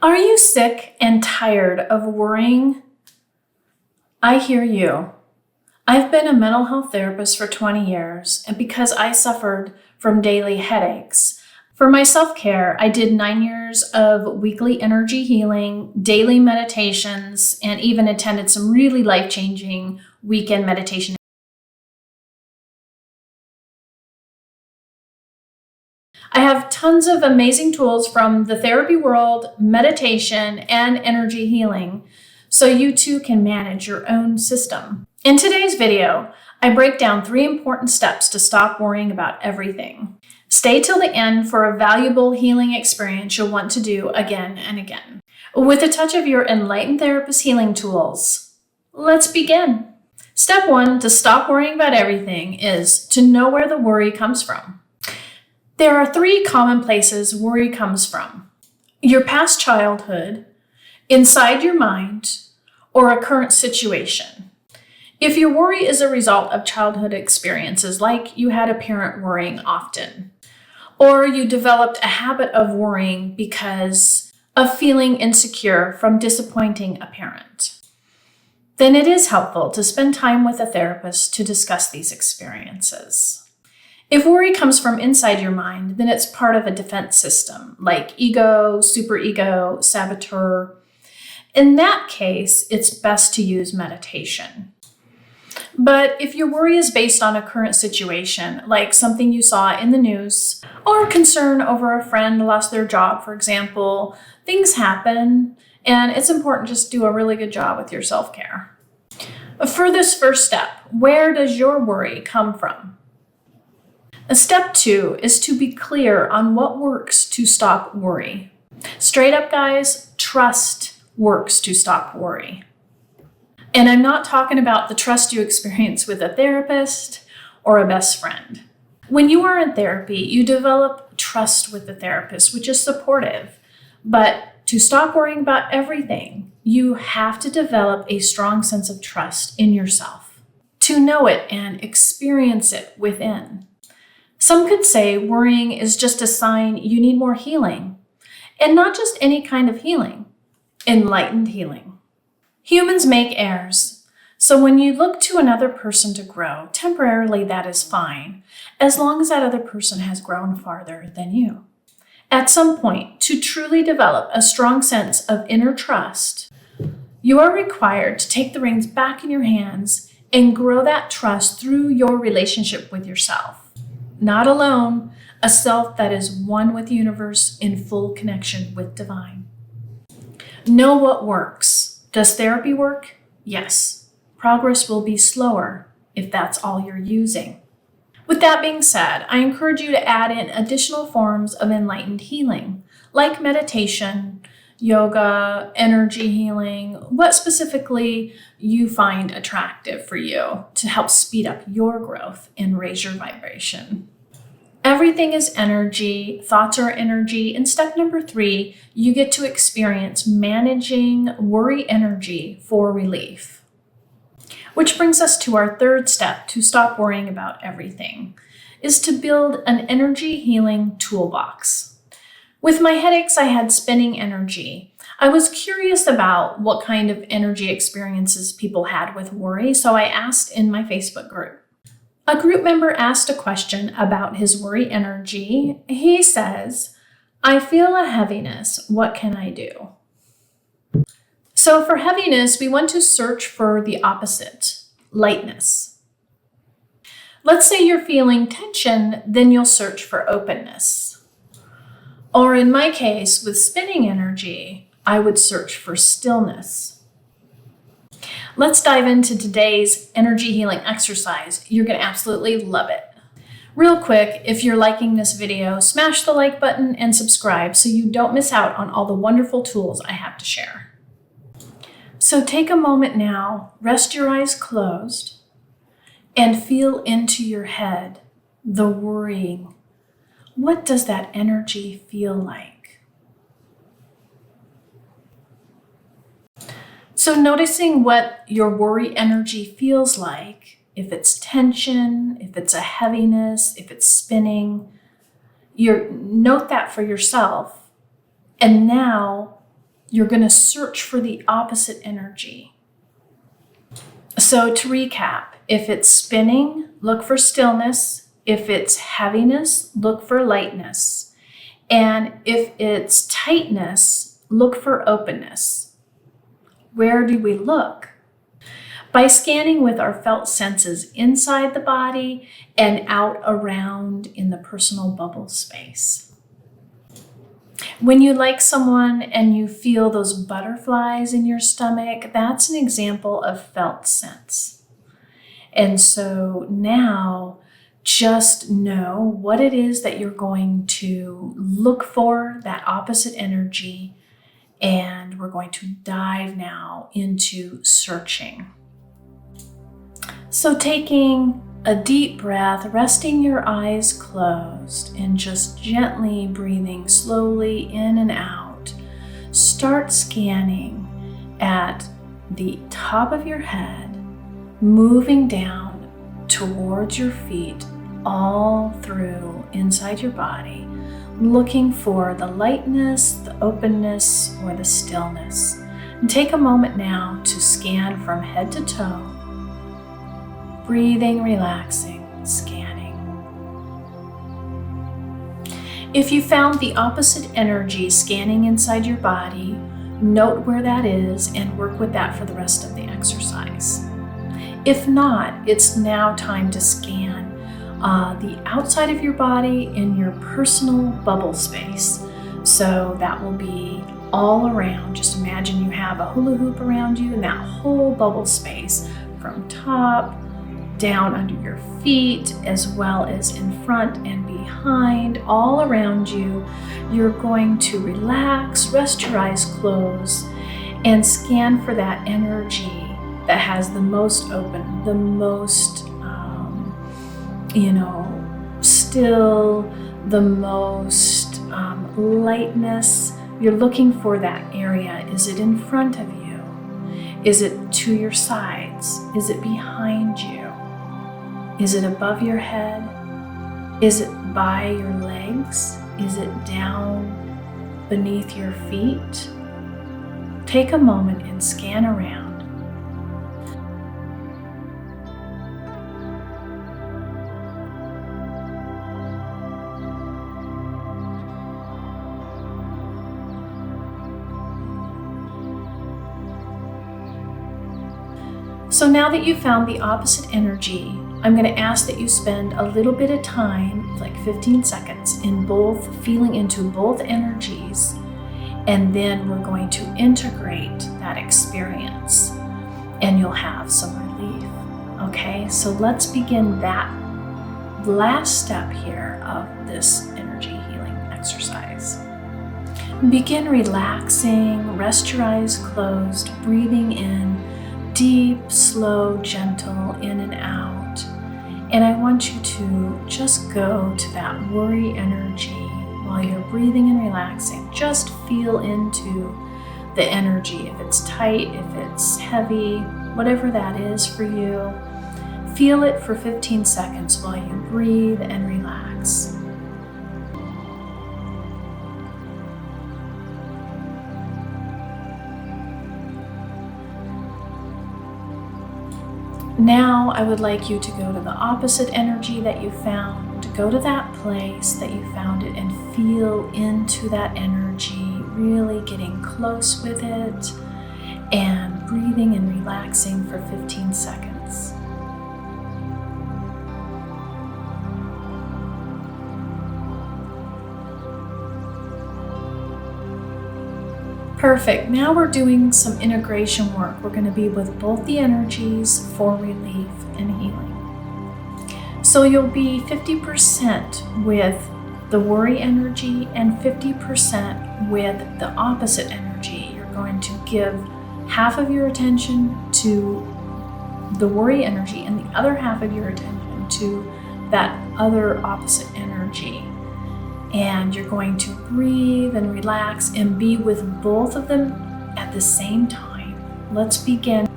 Are you sick and tired of worrying? I hear you. I've been a mental health therapist for 20 years, and because I suffered from daily headaches, for my self-care, I did 9 years of weekly energy healing, daily meditations, and even attended some really life-changing weekend meditation. I have tons of amazing tools from the therapy world, meditation, and energy healing, so you too can manage your own system. In today's video, I break down 3 important steps to stop worrying about everything. Stay till the end for a valuable healing experience you'll want to do again and again. With a touch of your enlightened therapist healing tools, let's begin. Step 1 to stop worrying about everything is to know where the worry comes from. There are 3 common places worry comes from: your past childhood, inside your mind, or a current situation. If your worry is a result of childhood experiences, like you had a parent worrying often, or you developed a habit of worrying because of feeling insecure from disappointing a parent, then it is helpful to spend time with a therapist to discuss these experiences. If worry comes from inside your mind, then it's part of a defense system, like ego, superego, saboteur. In that case, it's best to use meditation. But if your worry is based on a current situation, like something you saw in the news, or concern over a friend lost their job, for example, things happen, and it's important just to do a really good job with your self-care. For this first step, where does your worry come from? Step 2 is to be clear on what works to stop worry. Straight up, guys, trust works to stop worry. And I'm not talking about the trust you experience with a therapist or a best friend. When you are in therapy, you develop trust with the therapist, which is supportive. But to stop worrying about everything, you have to develop a strong sense of trust in yourself, to know it and experience it within. Some could say worrying is just a sign you need more healing, and not just any kind of healing, enlightened healing. Humans make errors, so when you look to another person to grow, temporarily that is fine, as long as that other person has grown farther than you. At some point, to truly develop a strong sense of inner trust, you are required to take the reins back in your hands and grow that trust through your relationship with yourself. Not alone, a self that is one with the universe in full connection with divine. Know what works. Does therapy work? Yes. Progress will be slower if that's all you're using. With that being said, I encourage you to add in additional forms of enlightened healing, like meditation, yoga, energy healing, what specifically you find attractive for you to help speed up your growth and raise your vibration. Everything is energy, thoughts are energy, and step number 3, you get to experience managing worry energy for relief. Which brings us to our 3rd step to stop worrying about everything, is to build an energy healing toolbox. With my headaches, I had spinning energy. I was curious about what kind of energy experiences people had with worry, so I asked in my Facebook group. A group member asked a question about his worry energy. He says, "I feel a heaviness. What can I do?" So for heaviness, we want to search for the opposite, lightness. Let's say you're feeling tension, then you'll search for openness. Or in my case, with spinning energy, I would search for stillness. Let's dive into today's energy healing exercise. You're going to absolutely love it. Real quick, if you're liking this video, smash the like button and subscribe so you don't miss out on all the wonderful tools I have to share. So take a moment now, rest your eyes closed, and feel into your head the worrying. What does that energy feel like? So noticing what your worry energy feels like, if it's tension, if it's a heaviness, if it's spinning, note that for yourself. And now you're going to search for the opposite energy. So to recap, if it's spinning, look for stillness. If it's heaviness, look for lightness. And if it's tightness, look for openness. Where do we look? By scanning with our felt senses inside the body and out around in the personal bubble space. When you like someone and you feel those butterflies in your stomach, that's an example of felt sense. And so now just know what it is that you're going to look for, that opposite energy, and we're going to dive now into searching. So taking a deep breath, resting your eyes closed, and just gently breathing slowly in and out. Start scanning at the top of your head, moving down towards your feet, all through inside your body, looking for the lightness, the openness, or the stillness. And take a moment now to scan from head to toe, breathing, relaxing, scanning. If you found the opposite energy scanning inside your body, note where that is and work with that for the rest of the exercise. If not, it's now time to scan the outside of your body in your personal bubble space. So that will be all around. Just imagine you have a hula hoop around you and that whole bubble space from top down under your feet, as well as in front and behind, all around you. You're going to relax, rest your eyes closed, and scan for that energy that has the most open, the most, still, the most lightness. You're looking for that area. Is it in front of you? Is it to your sides? Is it behind you? Is it above your head? Is it by your legs? Is it down beneath your feet? Take a moment and scan around. So now that you've found the opposite energy, I'm going to ask that you spend a little bit of time, like 15 seconds, in both, feeling into both energies, and then we're going to integrate that experience, and you'll have some relief. Okay, so let's begin that last step here of this energy healing exercise. Begin relaxing, rest your eyes closed, breathing in deep, slow, gentle, in and out. And I want you to just go to that worry energy while you're breathing and relaxing. Just feel into the energy. If it's tight, if it's heavy, whatever that is for you, feel it for 15 seconds while you breathe and relax. Now I would like you to go to the opposite energy that you found, go to that place that you found it and feel into that energy, really getting close with it and breathing and relaxing for 15 seconds. Perfect. Now we're doing some integration work. We're going to be with both the energies for relief and healing. So you'll be 50% with the worry energy and 50% with the opposite energy. You're going to give half of your attention to the worry energy and the other half of your attention to that other opposite energy. And you're going to breathe and relax and be with both of them at the same time. Let's begin.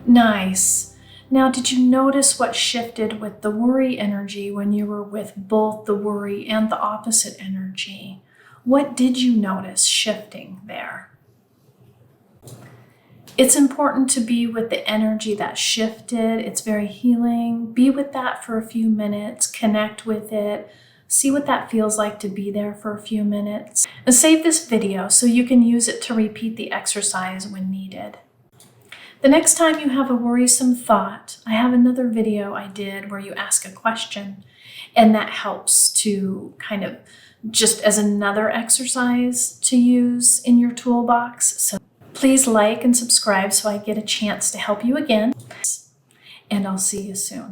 Nice. Now, did you notice what shifted with the worry energy when you were with both the worry and the opposite energy? What did you notice shifting there? It's important to be with the energy that shifted. It's very healing. Be with that for a few minutes, connect with it, see what that feels like to be there for a few minutes, and save this video so you can use it to repeat the exercise when needed. The next time you have a worrisome thought, I have another video I did where you ask a question, and that helps to kind of just as another exercise to use in your toolbox. So please like and subscribe so I get a chance to help you again, and I'll see you soon.